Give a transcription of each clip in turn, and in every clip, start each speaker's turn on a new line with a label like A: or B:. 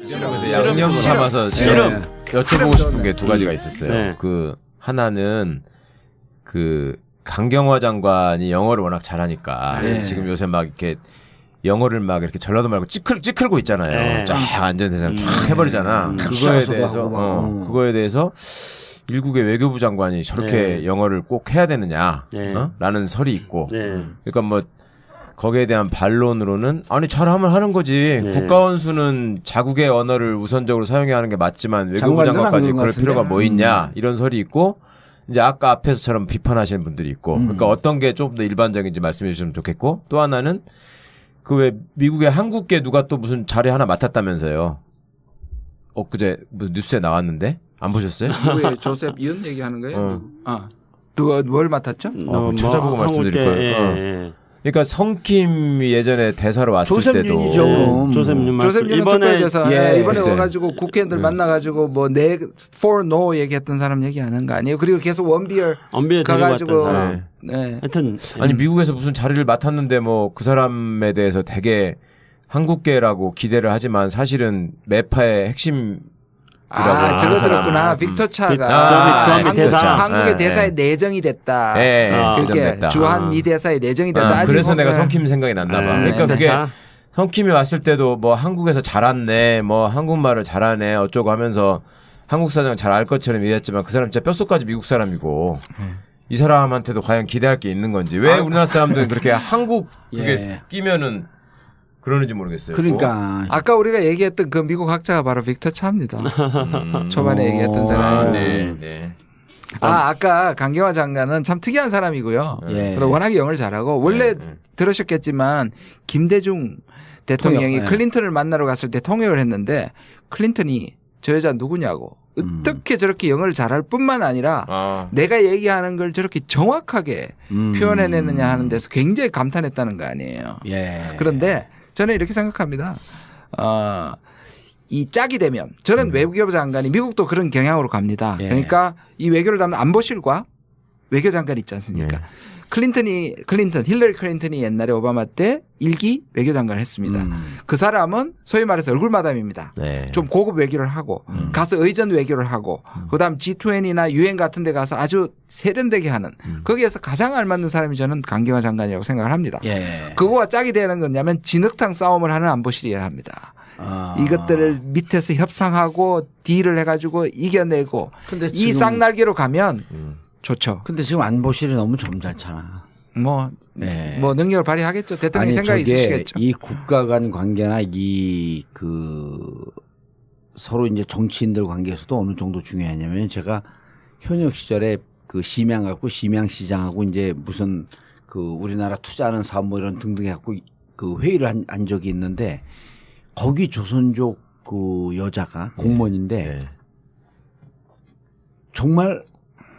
A: 그래서 양념 삼아서
B: 씨름.
A: 여쭤보고 싶은 게 두 가지가 있었어요.
B: 네.
A: 그 하나는 그 강경화 장관이 영어를 워낙 잘하니까 지금 요새 막 이렇게 영어를 막 이렇게 전라도 말고 찌클고 있잖아요. 쫙 안전대상 쫙 해버리잖아. 그거에 대해서 일국의 외교부 장관이 저렇게 영어를 꼭 해야 되느냐, 라는 설이 있고. 그러니까 뭐 거기에 대한 반론으로는 아니 잘하면 하는 거지. 국가원수는 자국의 언어를 우선적으로 사용해야 하는 게 맞지만 외교부 장관까지 그럴 필요가 뭐 있냐 이런 설이 있고. 이제 아까 앞에서처럼 비판하시는 분들이 있고. 그러니까 어떤 게 좀 더 일반적인지 말씀해 주시면 좋겠고. 또 하나는 그 왜 미국의 한국계 누가 또 무슨 자리 하나 맡았다면서요. 엊그제 무슨 뉴스에 나왔는데 안 보셨어요?
C: 미국의 조셉 이런 얘기하는 거예요? 누가 뭘 맡았죠?
A: 찾아보고 말씀드릴 거예요. 그러니까 성킴이 예전에 대사로 왔을 때도
B: 조셉윤
C: 이번에 와가지고 국회의원들 만나가지고 뭐 for no 얘기했던 사람 얘기하는 거 아니에요? 그리고 계속 원비어 가가지고
B: 하여튼
A: 아니 미국에서 무슨 자리를 맡았는데 뭐 그 사람에 대해서 되게 한국계라고 기대를 하지만 사실은 매파의 핵심
C: 저거 들었구나. 빅터 차가 한국의 대사에 내정이 됐다. 그게 주한 미 대사에 내정이 됐다.
A: 그래서 내가 성킴 생각이 났나 봐. 그러니까 그게 성킴이 왔을 때도 뭐 한국에서 자랐네, 뭐 한국말을 잘하네 어쩌고 하면서 한국 사정 잘 알 것처럼 얘기했지만 그 사람 진짜 뼈속까지 미국 사람이고 이 사람한테도 과연 기대할 게 있는 건지 왜 우리나라 사람들은 그렇게 한국 그게 끼면은 그러는지 모르겠어요.
C: 그러니까 아까 우리가 얘기했던 그 미국 학자가 바로 빅터 차입니다. 초반에 얘기했던 사람. 아까 강경화 장관은 참 특이한 사람이고요. 워낙에 영어를 잘하고 원래 들으셨겠지만 김대중 대통령이 클린턴을 만나러 갔을 때 통역을 했는데 클린턴이 저 여자 누구냐고 어떻게 저렇게 영어를 잘할 뿐만 아니라 내가 얘기하는 걸 저렇게 정확하게 표현해내느냐 하는 데서 굉장히 감탄했다는 거 아니에요. 그런데 저는 이렇게 생각합니다. 이 짝이 되면 저는 외교부 장관이 미국도 그런 경향으로 갑니다. 그러니까 이 외교를 담는 안보실과 외교장관 있지 않습니까? 힐러리 클린턴이 옛날에 오바마 때 1기 외교장관을 했습니다. 그 사람은 소위 말해서 얼굴마담입니다. 좀 고급 외교를 하고 가서 의전 외교를 하고 그다음 G20나 UN 같은 데 가서 아주 세련되게 하는 거기에서 가장 알맞는 사람이 저는 강경화 장관이라고 생각을 합니다. 그거와 짝이 되는 거냐면 진흙탕 싸움을 하는 안보실이어야 합니다. 이것들을 밑에서 협상하고 딜을 해가지고 이겨내고 이 쌍날개로 가면 좋죠.
D: 근데 지금 안보실이 너무 점잖잖아.
C: 뭐 능력을 발휘하겠죠. 대통령 생각이 있으시겠죠.
D: 이 국가 간 관계나 서로 이제 정치인들 관계에서도 어느 정도 중요하냐면 제가 현역 시절에 그 심양시장하고 이제 무슨 그 우리나라 투자하는 사업 뭐 이런 등등 해갖고 그 회의를 한 적이 있는데 거기 조선족 그 여자가 공무원인데 정말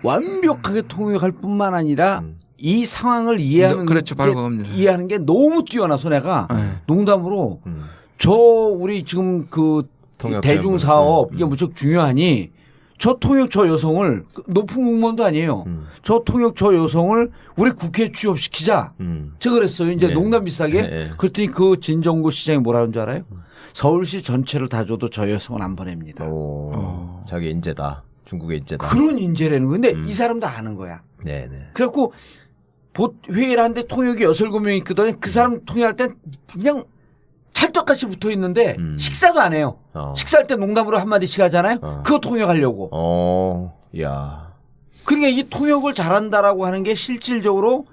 D: 완벽하게 통역할 뿐만 아니라 이 상황을 이해하는 게 너무 뛰어나서 내가 농담으로 우리 지금 그 대중사업 이게 무척 중요하니 저 통역 저 여성을 높은 공무원도 아니에요. 저 통역 저 여성을 우리 국회에 취업시키자. 제가 그랬어요. 이제 농담 비슷하게. 그랬더니 그 진정구 시장이 뭐라는 줄 알아요? 서울시 전체를 다 줘도 저 여성은 안 보냅니다.
A: 자기 인재다. 중국의 인재다.
D: 그런 인재라는 건데 이 사람도 아는 거야. 그래갖고 회의를 하는데 통역이 6, 7명 있거든요. 그 사람 통역할 땐 그냥 찰떡같이 붙어 있는데 식사도 안 해요. 식사할 때 농담으로 한마디씩 하잖아요. 그거 통역하려고. 그러니까 이 통역을 잘한다라고 하는 게 실질적으로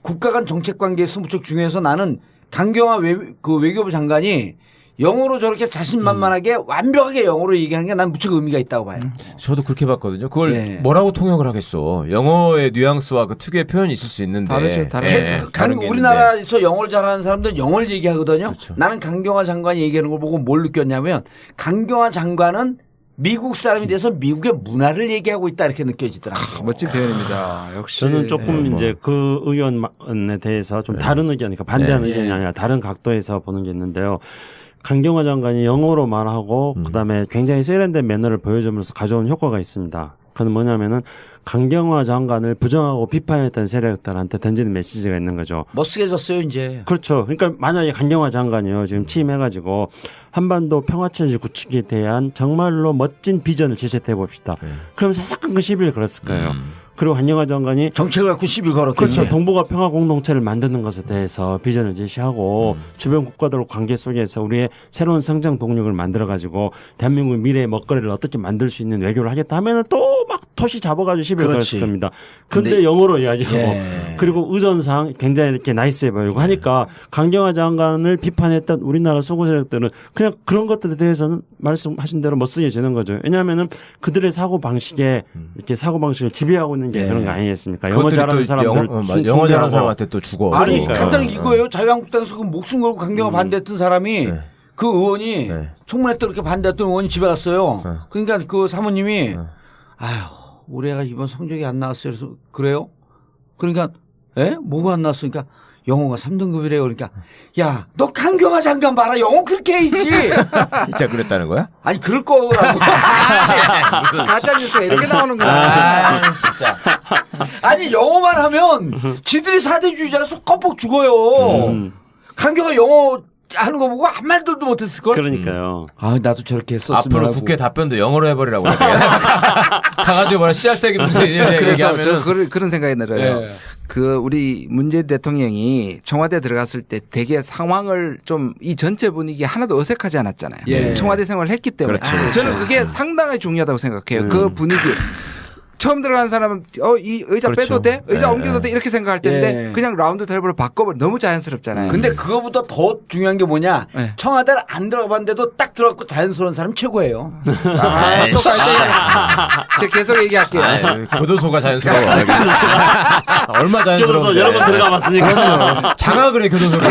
D: 국가 간 정책 관계에서 무척 중요해서 나는 강경화 외교부 장관이 영어로 저렇게 자신만만하게 완벽하게 영어로 얘기하는 게 난 무척 의미가 있다고 봐요.
A: 저도 그렇게 봤거든요. 그걸 뭐라고 통역을 하겠어. 영어의 뉘앙스와 그 특유의 표현이 있을 수 있는데.
D: 다르죠. 우리나라에서 영어를 잘하는 사람들은 영어를 얘기하거든요. 나는 강경화 장관이 얘기하는 걸 보고 뭘 느꼈냐면 강경화 장관은 미국 사람이 돼서 미국의 문화를 얘기하고 있다 이렇게 느껴지더라고요.
C: 멋진 표현입니다. 역시.
B: 저는 조금 이제 그 의원에 대해서 좀 다른 의견이니까 반대하는 의견이 아니라 다른 각도에서 보는 게 있는데요. 강경화 장관이 영어로 말하고 그다음에 굉장히 세련된 매너를 보여주면서 가져온 효과가 있습니다. 그건 뭐냐면은 강경화 장관을 부정하고 비판했던 세력들한테 던지는 메시지가 있는 거죠.
D: 멋쓰게졌어요 이제.
B: 그렇죠. 그러니까 만약에 강경화 장관이요 지금 취임해가지고 한반도 평화체제 구축에 대한 정말로 멋진 비전을 제시해 봅시다. 그럼 사사건건 10일 걸었을 거예요. 그리고 강경화 장관이
D: 정책을 갖고 10일 걸었겠네.
B: 그렇죠. 동북아 평화 공동체를 만드는 것에 대해서 비전을 제시하고 주변 국가들과 관계 속에서 우리의 새로운 성장 동력을 만들어 가지고 대한민국 미래의 먹거리를 어떻게 만들 수 있는 외교를 하겠다 하면은 또 막 토시 잡아가지고 10일 걸었을 겁니다. 근데 영어로 이야기하고 그리고 의전상 굉장히 이렇게 나이스해 보이고 하니까 강경화 장관을 비판했던 우리나라 수구 세력들은 그냥 그런 것들에 대해서는 말씀하신 대로 멋쓰게 되는 거죠. 왜냐하면은 그들의 사고 방식에 이렇게 사고 방식을 지배하고 있는 게 그런 거 아니겠습니까? 영어 잘하는 사람들
A: 영어 잘하는 사람한테 또 주고.
D: 아니 간단히 이거예요. 자유한국당에서 그 목숨 걸고 강경화 반대했던 사람이 그 의원이 청문회 때 그렇게 반대했던 의원이 집에 갔어요. 그러니까 그 사모님이 아휴 우리 애가 이번 성적이 안 나왔어요. 그래서 그래요? 그러니까 뭐가 안 나왔으니까 영어가 3등급이래요. 그러니까 야 너 강경화 장관 봐라 영어 그렇게 해야지.
A: 진짜 그랬다는 거야?
D: 아니 그럴 거라고.
C: 가짜 뉴스가 이렇게 나오는구나.
A: 진짜.
D: 아니 영어만 하면 지들이 사대주의자라서 껌뻑 죽어요. 강경화 영어 하는 거 보고 한 말들도 못했을 걸.
B: 그러니까요.
D: 아 나도 저렇게 했었으면
A: 앞으로
D: 하고.
A: 국회 답변도 영어로 해버리라고. 가가지고 뭐라 씨알때기 문제
C: 그래서
A: 얘기하면
C: 저 그런 생각이 들어요.
D: 예.
C: 그 우리 문재인 대통령이 청와대 들어갔을 때 되게 상황을 좀 이 전체 분위기 하나도 어색하지 않았잖아요.
D: 예.
C: 청와대 생활을 했기 때문에
A: 그렇죠.
C: 저는 그게 상당히 중요하다고 생각해요. 그 분위기. 처음 들어가는 사람은 이 의자
A: 그렇죠.
C: 빼도 돼? 의자 옮겨도 돼? 이렇게 생각할 텐데
D: 예.
C: 그냥 라운드 테이블을 바꿔버려 너무 자연스럽잖아요.
D: 근데 그거보다 더 중요한 게 뭐냐?
C: 네.
D: 청와대를 안 들어가봤는데도 딱 들어갔고 자연스러운 사람 최고예요.
C: 똑같아요. 제가 계속 얘기할게요.
A: 교도소가 자연스러워. 얼마 자연스러워.
B: 교도소 여러 번 들어가봤으니까.
A: 장악을 해 교도소를.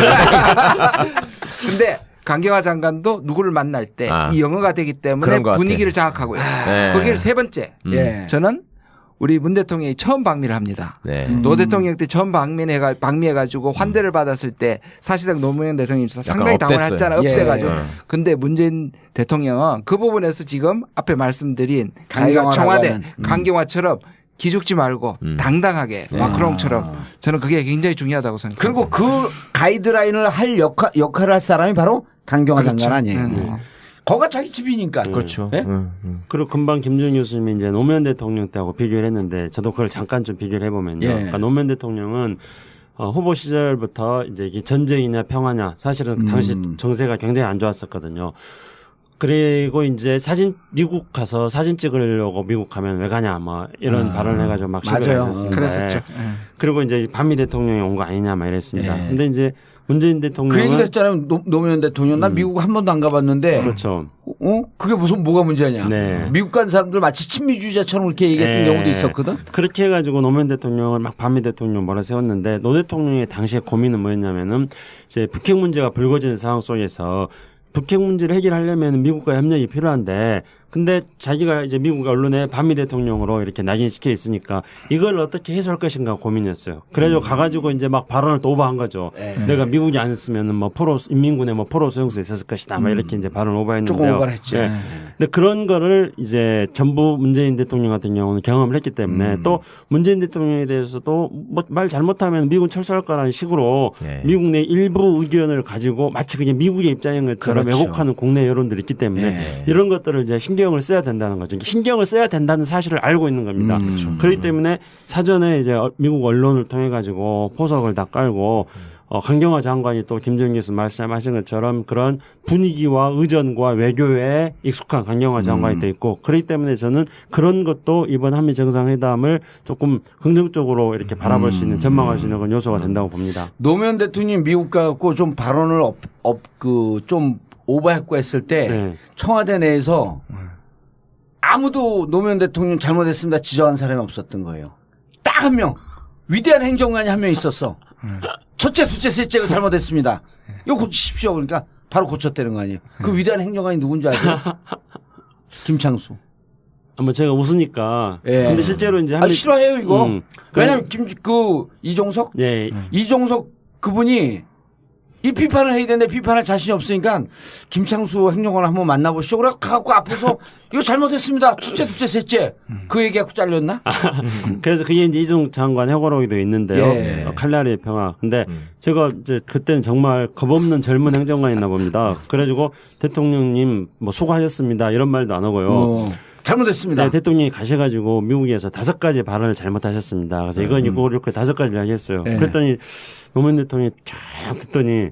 C: 근데 강경화 장관도 누구를 만날 때 이 영어가 되기 때문에
A: 그런 것 같아.
C: 분위기를 장악하고요.
A: 네.
C: 거기를 세 번째.
D: 예.
C: 저는 우리 문 대통령이 처음 방미를 합니다.
A: 네.
C: 노 대통령 때 처음 방미해가지고 환대를 받았을 때 사실상 노무현 대통령이 상당히
A: 업됐어요.
C: 당황했잖아요.
D: 예.
C: 업돼가지고. 근데 문재인 대통령은 그 부분에서 지금 앞에 말씀드린 자기가 청와대 강경화처럼 기죽지 말고 당당하게 마크롱처럼 저는 그게 굉장히 중요하다고 생각합니다.
D: 그리고 그 가이드라인을 할 역할을 할 사람이 바로 강경화
C: 그렇죠.
D: 장관 아니에요. 거가 자기 집이니까.
A: 그렇죠.
D: 네?
B: 그리고 금방 김정일 교수님이 이제 노무현 대통령 때하고 비교를 했는데 저도 그걸 잠깐 좀 비교를 해보면요.
D: 예.
B: 그러니까 노무현 대통령은 후보 시절부터 이제 이게 전쟁이냐 평화냐 사실은 그 당시 정세가 굉장히 안 좋았었거든요. 그리고 이제 미국 가서 사진 찍으려고 미국 가면 왜 가냐 뭐 이런 발언을 해가지고 막 시비를 했었습니다.
C: 그랬었죠.
B: 그리고 이제 반미 대통령이 온 거 아니냐 막 이랬습니다. 근데 이제 문재인
D: 그
B: 대통령은
D: 얘기를 했잖아요. 노무현 대통령. 나 미국 한 번도 안 가봤는데.
B: 그렇죠.
D: 그게 뭐가 문제냐.
B: 네.
D: 미국 간 사람들 마치 친미주의자처럼 그렇게 얘기했던
B: 네.
D: 경우도 있었거든.
B: 그렇게 해가지고 노무현 대통령을 막 반미 대통령 몰아세웠는데 노 대통령의 당시의 고민은 뭐였냐면은 이제 북핵 문제가 불거지는 상황 속에서 북핵 문제를 해결하려면 미국과 협력이 필요한데 근데 자기가 이제 미국 언론에 반미 대통령으로 이렇게 낙인시켜 있으니까 이걸 어떻게 해소할 것인가 고민이었어요. 그래가지고 가가지고 이제 막 발언을 또 오버한 거죠. 내가 미국이 안 했으면 뭐 인민군의 뭐 포로 소용소에 있었을 것이다. 막 이렇게 이제 발언을 오버했는데요.
D: 조금 오버를 했죠.
B: 네. 근데 그런 거를 이제 전부 문재인 대통령 같은 경우는 경험을 했기 때문에 또 문재인 대통령에 대해서도 뭐 말 잘못하면 미군 철수할 거라는 식으로 미국 내 일부 의견을 가지고 마치 그냥 미국의 입장인 것처럼
D: 그렇죠.
B: 왜곡하는 국내 여론들이 있기 때문에 이런 것들을 이제 신경을 써야 된다는 거죠. 신경을 써야 된다는 사실을 알고 있는 겁니다. 그렇기 때문에 사전에 이제 미국 언론을 통해 가지고 포석을 다 깔고 강경화 장관이 또 김정일 교수 말씀하신 것처럼 그런 분위기와 의전과 외교에 익숙한 강경화 장관이 돼 있고 그렇기 때문에 저는 그런 것도 이번 한미 정상회담을 조금 긍정적으로 이렇게 바라볼 수 있는 전망할 수 있는 그런 요소가 된다고 봅니다.
D: 노무현 대통령이 미국 가고 좀 발언을 좀 오버했고 했을 때 청와대 내에서 아무도 노무현 대통령 잘못했습니다 지적한 사람이 없었던 거예요. 딱 한 명. 위대한 행정관이 한 명 있었어. 첫째, 둘째, 셋째가 잘못했습니다. 이거 고치십시오. 그러니까 바로 고쳤다는 거 아니에요. 그 위대한 행정관이 누군지 아세요? 김창수.
B: 뭐 제가 웃으니까. 근데 실제로 이제
D: 싫어해요 이거. 왜냐면 이종석?
B: 예.
D: 이종석 그분이 이 비판을 해야 되는데 비판할 자신이 없으니까 김창수 행정관을 한번 만나보시죠. 그래 갖고 앞에서 이거 잘못했습니다. 첫째, 둘째, 셋째. 그 얘기하고 잘렸나?
B: 그래서 그게 이제 이중 장관 해고록에도 있는데요.
D: 예.
B: 칼날의 평화. 근데 제가 이제 그때는 정말 겁없는 젊은 행정관이나 봅니다. 그래가지고 대통령님 뭐 수고하셨습니다. 이런 말도 안 하고요.
D: 잘못했습니다.
B: 네, 대통령이 가셔가지고 미국에서 5가지 발언을 잘못하셨습니다. 그래서 이건 이렇게 5가지를 이야기했어요.
D: 네.
B: 그랬더니 노무현 대통령이 쫙 듣더니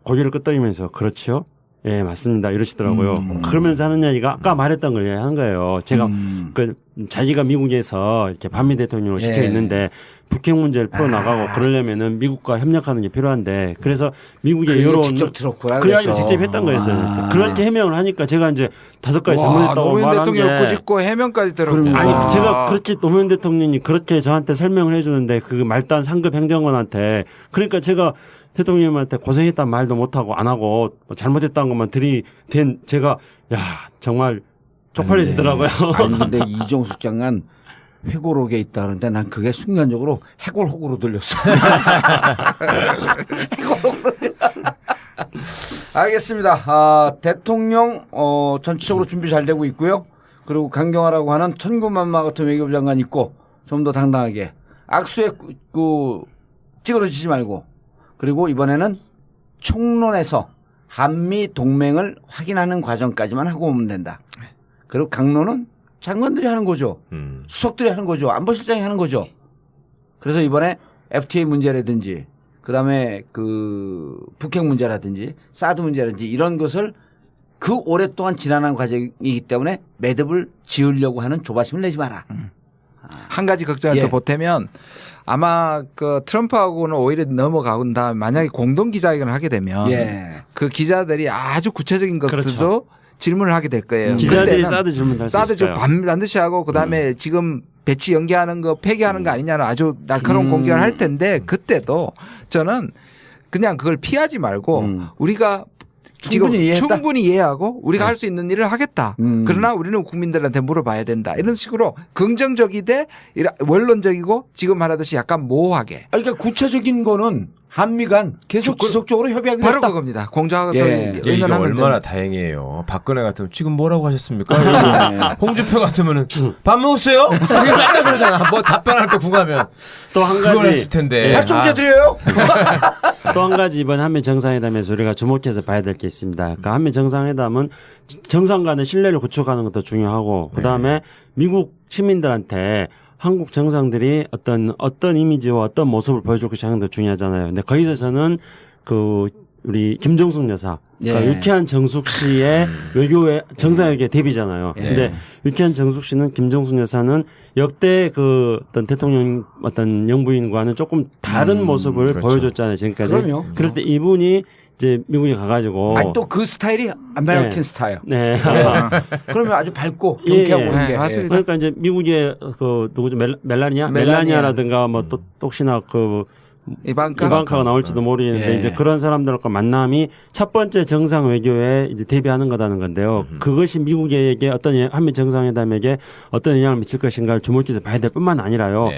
B: 고개를 끄덕이면서 그렇죠? 예, 맞습니다. 이러시더라고요. 그러면서 하는 이야기가 아까 말했던 걸 하는 거예요. 제가 그 자기가 미국에서 이렇게 반미 대통령을 시켜 있는데 북핵 문제를 풀어나가고 그러려면은 미국과 협력하는 게 필요한데 그래서 미국의 여론
D: 직접 들었구나.
B: 그 이야기를 직접 했던 거였어요. 그렇게 해명을 하니까 제가 이제 5가지 잘못했다고
C: 노무현
B: 말한
C: 대통령
B: 게
C: 꾸짖고 해명까지 들었고.
B: 아니 제가 그렇게 노무현 대통령이 그렇게 저한테 설명을 해주는데 그 말단 상급 행정관한테 그러니까 제가 대통령님한테 고생했단 말도 못하고 안 하고 잘못했다는 것만 들이댄 제가 야 정말 쪽팔리시더라고요.
D: 아니 근데 이종숙 장관 회고록에 있다 그러는데 난 그게 순간적으로 해골혹으로 들렸어. 해골혹으로 알겠습니다. 대통령 전체적으로 준비 잘 되고 있고요. 그리고 강경화라고 하는 천군만마 같은 외교부 장관 있고 좀 더 당당하게 악수에 찌그러지지 말고 그리고 이번에는 총론에서 한미 동맹을 확인하는 과정까지만 하고 오면 된다. 그리고 강론은 장관들이 하는 거죠. 수석들이 하는 거죠. 안보실장이 하는 거죠. 그래서 이번에 FTA 문제라든지 그다음에 그 북핵 문제라든지 사드 문제라든지 이런 것을 그 오랫동안 지난한 과정이기 때문에 매듭을 지으려고 하는 조바심을 내지 마라.
C: 한 가지 걱정을 더 보태면 아마 그 트럼프하고는 오히려 넘어가고 다음 만약에 공동 기자회견을 하게 되면 그 기자들이 아주 구체적인 것들도 질문을 하게 될 거예요.
B: 기자들이 사드 질문할 수
C: 사드
B: 있어요.
C: 반드시 하고 그다음에 지금 배치 연기하는 거 폐기하는 거 아니냐는 아주 날카로운 공격을 할 텐데 그때도 저는 그냥 그걸 피하지 말고 우리가 충분히 이해하고 우리가 할 수 있는 일을 하겠다. 그러나 우리는 국민들한테 물어봐야 된다. 이런 식으로 긍정적이되 원론적이고 지금 말하듯이 약간 모호하게.
D: 그러니까 구체적인 거는 한미 간 계속 지속적으로 협의하기로
C: 바로
D: 했다.
C: 그겁니다. 공정하게
A: 이게 얼마나 다행이에요. 박근혜 같으면 지금 뭐라고 하셨습니까? 홍준표 같으면은 밥 먹었어요? 맨날 그러잖아. 뭐 답변할 거 궁하면
B: 또 한 가지
A: 했을 텐데.
D: 발전제 드려요?
B: 또 한 가지 이번 한미 정상회담에서 우리가 주목해서 봐야 될 게 있습니다. 그러니까 한미 정상회담은 정상 간의 신뢰를 구축하는 것도 중요하고 그다음에 미국 시민들한테 한국 정상들이 어떤 이미지와 어떤 모습을 보여줄 것이 하는 것도 중요하잖아요. 근데 거기서 저는 우리 김정숙 여사, 그러니까 유쾌한 정숙 씨의 외교의 정상회담 데뷔잖아요. 근데 유쾌한 정숙 씨는 김정숙 여사는 역대 어떤 대통령 어떤 영부인과는 조금 다른 모습을 보여줬잖아요. 지금까지.
D: 그럼요.
B: 그럴 때 이분이 이제 미국에 가가지고
D: 또 그 스타일이 아메리칸 스타일.
B: 네.
D: 그러면 아주 밝고 경쾌하고 그런 게.
C: 맞습니다.
B: 그러니까 이제 미국의 누구죠 멜라니아라든가 뭐 또 혹시나 이방카가 나올지도 모르겠는데 이제 그런 사람들과 만남이 첫 번째 정상 외교에 이제 데뷔하는 거라는 건데요. 그것이 미국에게 한미 정상회담에게 어떤 영향을 미칠 것인가를 주목해서 봐야 될 뿐만 아니라요.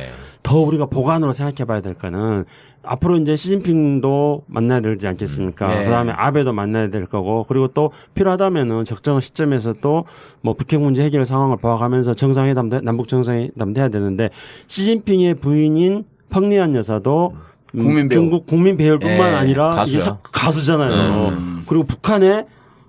B: 더 우리가 보관으로 생각해 봐야 될 거는 앞으로 이제 시진핑도 만나야 되지 않겠습니까? 그다음에 아베도 만나야 될 거고 그리고 또 필요하다면은 적정한 시점에서 또 뭐 북핵 문제 해결 상황을 봐가면서 정상회담도 남북 정상회담도 해야 되는데 시진핑의 부인인 펑리안 여사도 중국 국민 배우뿐만 아니라 가수잖아요. 그리고 북한의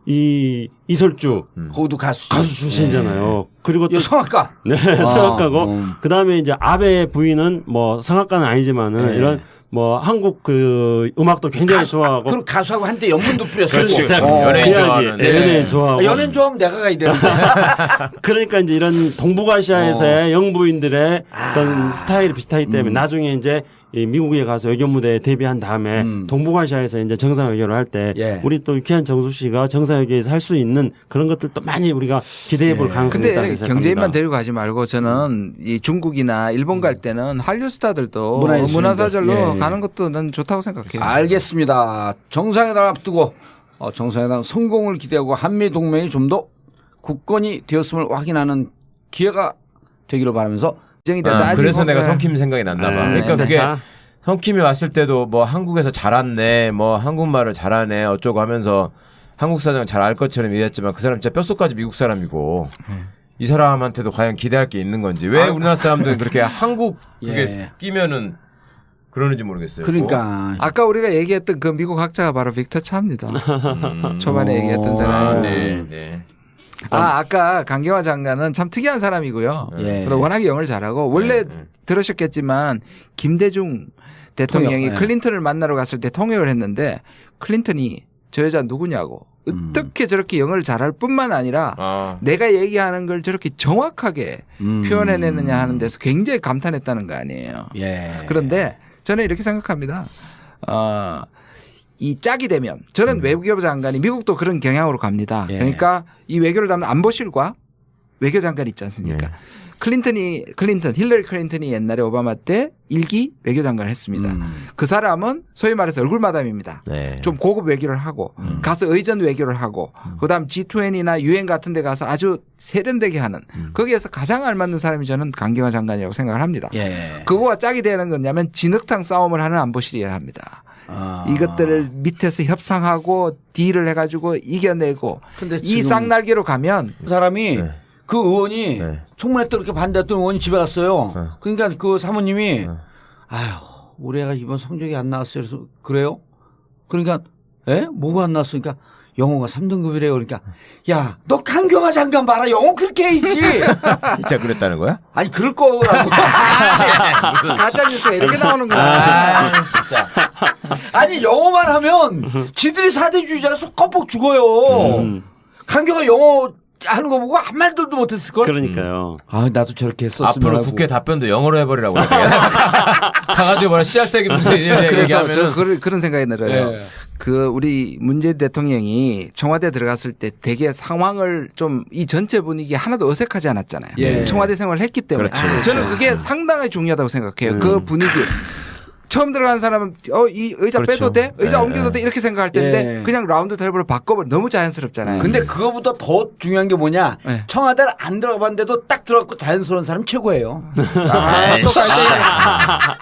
B: 이설주
D: 거기도 가수
B: 출신이잖아요. 그리고 또
D: 성악가.
B: 성악가고 그다음에 이제 아베의 부인은 뭐 성악가는 아니지만은 이런 뭐 한국 음악도 굉장히 좋아하고
D: 그리고 가수하고 한때 연분도 뿌렸어요.
A: 연예인 좋아하는.
B: 연예인 좋아하고.
D: 연예인 좋아하면 내가 가야 되는데.
B: 그러니까 이제 이런 동북아시아에서의 영부인들의 어떤 스타일이 비슷하기 때문에 나중에 이제 미국에 가서 외교 무대에 데뷔한 다음에 동북아시아에서 이제 정상 외교를 할 때 우리 또 유쾌한 정수 씨가 정상 외교에서 할 수 있는 그런 것들도 많이 우리가 기대해 볼 가능성이 있다고 생각합니다.
C: 근데 경제인만 데리고 가지 말고 저는 이 중국이나 일본 갈 때는 한류 스타들도 문화사절로 가는 것도 난 좋다고 생각해요.
D: 알겠습니다. 정상회담 앞두고 정상회담 성공을 기대하고 한미 동맹이 좀 더 굳건히 되었음을 확인하는 기회가 되기를 바라면서
A: 그래서 내가 성킴 생각이 났나 봐. 그러니까 그게 성킴이 왔을 때도 뭐 한국에서 자랐네, 뭐 한국말을 잘하네 어쩌고 하면서 한국 사정 잘 알 것처럼 얘기했지만 그 사람 진짜 뼛속까지 미국 사람이고 이 사람한테도 과연 기대할 게 있는 건지 왜 우리나라 사람들은 그렇게 한국 그게 끼면은 그러는지 모르겠어요.
D: 그러니까
C: 아까 우리가 얘기했던 그 미국 학자가 바로 빅터 차입니다. 초반에 얘기했던 사람.
A: 네.
C: 아까 강경화 장관은 참 특이한 사람이고요. 워낙에 영어를 잘하고 원래 들으셨겠지만 김대중 대통령이 클린턴을 만나러 갔을 때 통역을 했는데 클린턴이 저 여자 누구냐고 어떻게 저렇게 영어를 잘할 뿐만 아니라 내가 얘기하는 걸 저렇게 정확하게 표현해내느냐 하는 데서 굉장히 감탄했다는 거 아니에요. 그런데 저는 이렇게 생각합니다. 이 짝이 되면 저는 외교부 장관이 미국도 그런 경향으로 갑니다. 그러니까 이 외교를 담는 안보실과 외교장관 있지 않습니까? 클린턴 힐러리 클린턴이 옛날에 오바마 때 1기 외교장관을 했습니다. 그 사람은 소위 말해서 얼굴마담입니다. 좀 고급 외교를 하고 가서 의전 외교를 하고 그다음 G20나 UN 같은 데 가서 아주 세련되게 하는 거기에서 가장 알맞는 사람이 저는 강경화 장관이라고 생각을 합니다. 그거와 짝이 되는 거냐면 진흙탕 싸움을 하는 안보실이어야 합니다. 이것들을 밑에서 협상하고 딜을 해가지고 이겨내고 이 쌍날개로 가면
D: 그 사람이 그 의원이 청문회 때 그렇게 반대했던 의원이 집에 갔어요. 그러니까 그 사모님이 아유 우리 애가 이번 성적이 안 나왔어요. 그래서 그래요? 그러니까 뭐가 안 나왔으니까 영어가 3등급이래요. 그러니까 야 너 강경화 장관 봐라 영어 그렇게 해야지.
A: 진짜 그랬다는 거야?
D: 아니 그럴 거라고.
C: 가짜뉴스가 이렇게 나오는구나.
A: 진짜.
D: 아니 영어만 하면 지들이 사대주의자라서 껌뻑 죽어요. 강경화 영어 하는 거 보고 한 말들도 못했을 걸.
B: 그러니까요.
D: 아 나도 저렇게 했었으면
A: 앞으로
D: 하고.
A: 국회 답변도 영어로 해버리라고. 가가지고 뭐라 씨앗되게 문제
C: 그래서 저는 그런 생각이 들어요. 그 우리 문재인 대통령이 청와대 들어갔을 때 되게 상황을 좀 이 전체 분위기 하나도 어색하지 않았잖아요. 청와대 생활을 했기 때문에 저는 그게 상당히 중요하다고 생각해요. 그 분위기. 처음 들어가는 사람은 이 의자 빼도 돼? 의자 옮겨도 돼? 이렇게 생각할 텐데 그냥 라운드 테이블을 바꿔버려 너무 자연스럽잖아요.
D: 근데 그거보다 더 중요한 게 뭐냐? 청와대를 안 들어가봤는데도 딱 들어갔고 자연스러운 사람 최고예요.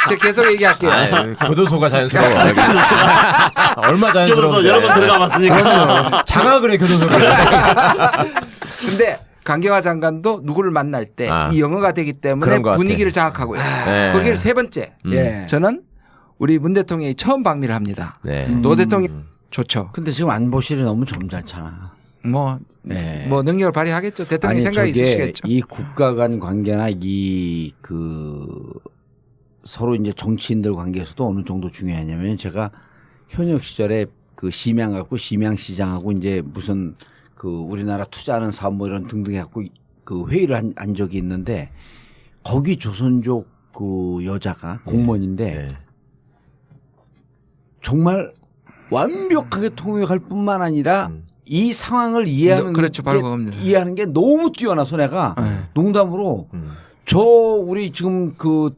C: 제가 계속 얘기할게요.
A: 교도소가 자연스러워. 얼마 자연스러워.
B: 교도소 여러 번 들어가봤으니까.
A: 장악을 해 교도소를.
C: 근데 강경화 장관도 누구를 만날 때 이 영어가 되기 때문에 분위기를 장악하고요. 거기를 세 번째 저는 우리 문 대통령이 처음 방미를 합니다. 노 대통령 좋죠.
D: 근데 지금 안보실이 너무 점잖잖아.
C: 뭐 능력을 발휘하겠죠. 대통령 생각이 있으시겠죠.
D: 이 국가 간 관계나 서로 이제 정치인들 관계에서도 어느 정도 중요하냐면 제가 현역 시절에 그 심양 갖고 심양시장하고 이제 무슨 그 우리나라 투자하는 사업 뭐 이런 등등 해갖고 그 회의를 한 적이 있는데 거기 조선족 그 여자가 공무원인데 정말 완벽하게 통역할 뿐만 아니라 이 상황을 이해하는 이해하는 게 너무 뛰어나서 내가 농담으로 우리 지금 그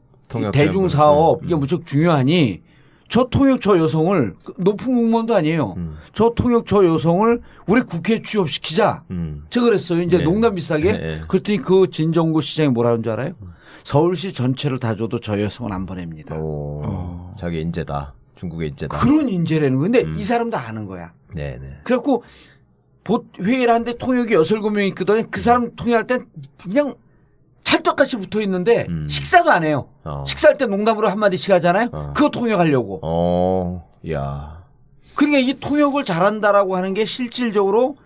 D: 대중 사업 이게 무척 중요하니 저 통역 저 여성을 높은 공무원도 아니에요. 저 통역 저 여성을 우리 국회에 취업시키자. 제가 그랬어요. 이제 농담 비슷하게. 그랬더니 그 진정구 시장이 뭐라는 줄 알아요? 서울시 전체를 다 줘도 저 여성은 안 보냅니다.
A: 자기 인재다. 중국의 인재다.
D: 그런 인재라는 건데 이 사람도 아는 거야. 그래갖고 회의를 하는데 통역이 6, 7명 있거든요. 그 사람 통역할 땐 그냥 찰떡같이 붙어 있는데 식사도 안 해요. 식사할 때 농담으로 한마디씩 하잖아요. 그거 통역하려고.
A: 야.
D: 그러니까 이 통역을 잘한다라고 하는 게 실질적으로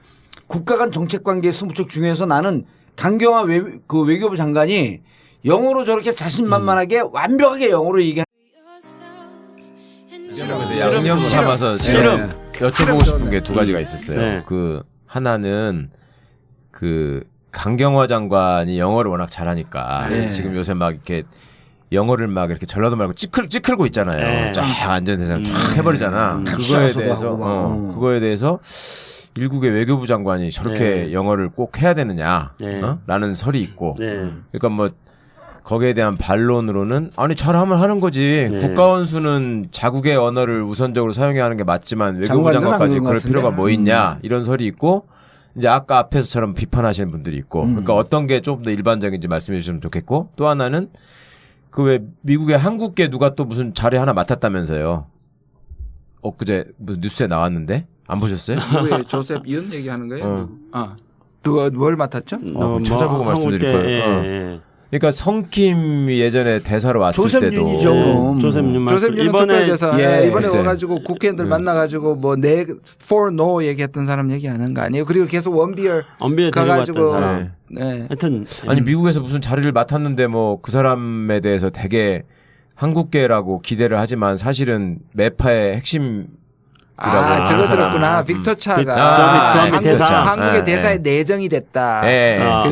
D: 국가 간 정책 관계에서 무척 중요해서 나는 강경화 외교부 장관이 영어로 저렇게 자신만만하게 완벽하게 영어로 얘기하는
A: 양념 삼아서 여쭤보고 싶은 게 두 가지가 있었어요. 그 하나는 그 강경화 장관이 영어를 워낙 잘하니까 지금 요새 막 이렇게 영어를 막 이렇게 전라도 말고 찌클고 있잖아요. 쫙 안전대상 쫙 해버리잖아. 그거에 대해서 일국의 외교부 장관이 저렇게 영어를 꼭 해야 되느냐 라는 설이 있고 그러니까 뭐 거기에 대한 반론으로는 아니 잘하면 하는 거지. 국가원수는 자국의 언어를 우선적으로 사용해야 하는 게 맞지만 외교부 장관까지 그럴 필요가 뭐 있냐 이런 설이 있고 이제 아까 앞에서처럼 비판하시는 분들이 있고 그러니까 어떤 게 좀 더 일반적인지 말씀해 주시면 좋겠고 또 하나는 그 왜 미국의 한국계 누가 또 무슨 자리 하나 맡았다면서요? 엊그제 무슨 뉴스에 나왔는데 안 보셨어요?
C: 누구의 조셉 윤 얘기하는 거예요? 누가 뭘 맡았죠?
A: 찾아보고 말씀드릴 거예요. 그러니까 성킴이 예전에 대사로 왔을
D: 조셉
A: 때도
D: 윤이죠.
B: 조셉 윤
C: 이번에 이번에
A: 글쎄.
C: 와가지고 국회의원들 만나가지고 뭐 for no 얘기했던 사람 얘기하는 거 아니에요? 그리고 계속 원비어 가가지고
B: 사람.
C: 네.
B: 하여튼
A: 아니 미국에서 무슨 자리를 맡았는데 뭐 그 사람에 대해서 되게 한국계라고 기대를 하지만 사실은 매파의 핵심
C: 저거 들었구나. 빅터 차가 한국의 대사에 내정이 됐다.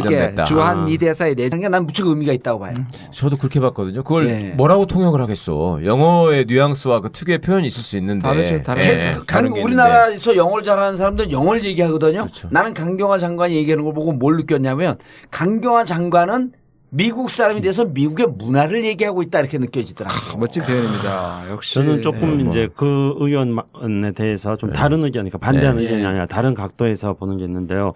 C: 그게 주한 미 대사의 내정.
D: 난 무척 의미가 있다고 봐요.
A: 저도 그렇게 봤거든요. 그걸 뭐라고 통역을 하겠어. 영어의 뉘앙스와 그 특유의 표현이 있을 수 있는데.
C: 다르죠.
D: 우리나라에서 영어를 잘하는 사람들은 영어를 얘기하거든요. 그렇죠. 나는 강경화 장관이 얘기하는 걸 보고 뭘 느꼈냐면 강경화 장관은 미국 사람이 돼서 미국의 문화를 얘기하고 있다 이렇게 느껴지더라고요.
C: 멋진 표현입니다. 역시
B: 저는 조금 이제 그 의원에 대해서 좀 다른 의견이니까 반대하는 의견이 아니라 다른 각도에서 보는 게 있는데요.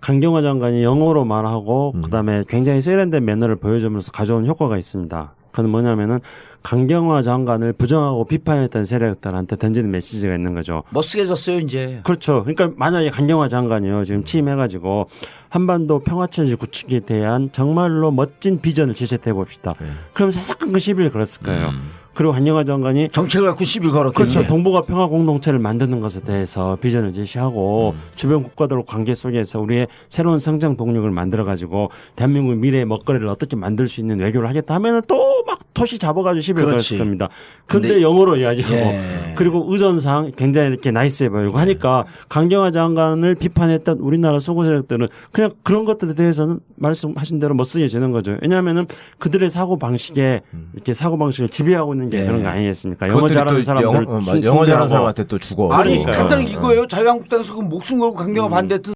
B: 강경화 장관이 영어로 말하고 그다음에 굉장히 세련된 매너를 보여주면서 가져온 효과가 있습니다. 그건 뭐냐면은 강경화 장관을 부정하고 비판했던 세력들한테 던지는 메시지가 있는 거죠.
D: 멋쓰게졌어요 이제.
B: 그렇죠. 그러니까 만약에 강경화 장관이요 지금 취임해가지고 한반도 평화체제 구축에 대한 정말로 멋진 비전을 제시해 봅시다. 그럼 사사건건 10일 걸었을 거예요. 그리고 강경화 장관이
D: 정책을 갖고 10일 걸었겠죠.
B: 그렇죠. 동북아 평화 공동체를 만드는 것에 대해서 비전을 제시하고 주변 국가들 관계 속에서 우리의 새로운 성장 동력을 만들어 가지고 대한민국 미래의 먹거리를 어떻게 만들 수 있는 외교를 하겠다 하면은 또 막 토시 잡아가지고 10일 걸었을 겁니다. 근데 영어로 이야기하고 그리고 의전상 굉장히 이렇게 나이스해 보이고 하니까 강경화 장관을 비판했던 우리나라 수구 세력들은 그냥 그런 것들에 대해서는 말씀하신 대로 멋쓰게지는 거죠. 왜냐하면은 그들의 사고 방식에 이렇게 사고 방식을 지배하고 있는 게 그런 거 아니겠습니까? 영어 잘하는 사람들
A: 영어 잘하는 사람한테 또 주고.
D: 아니 간단히 이거예요. 자유한국당에서 그 목숨 걸고 강경화 반대했던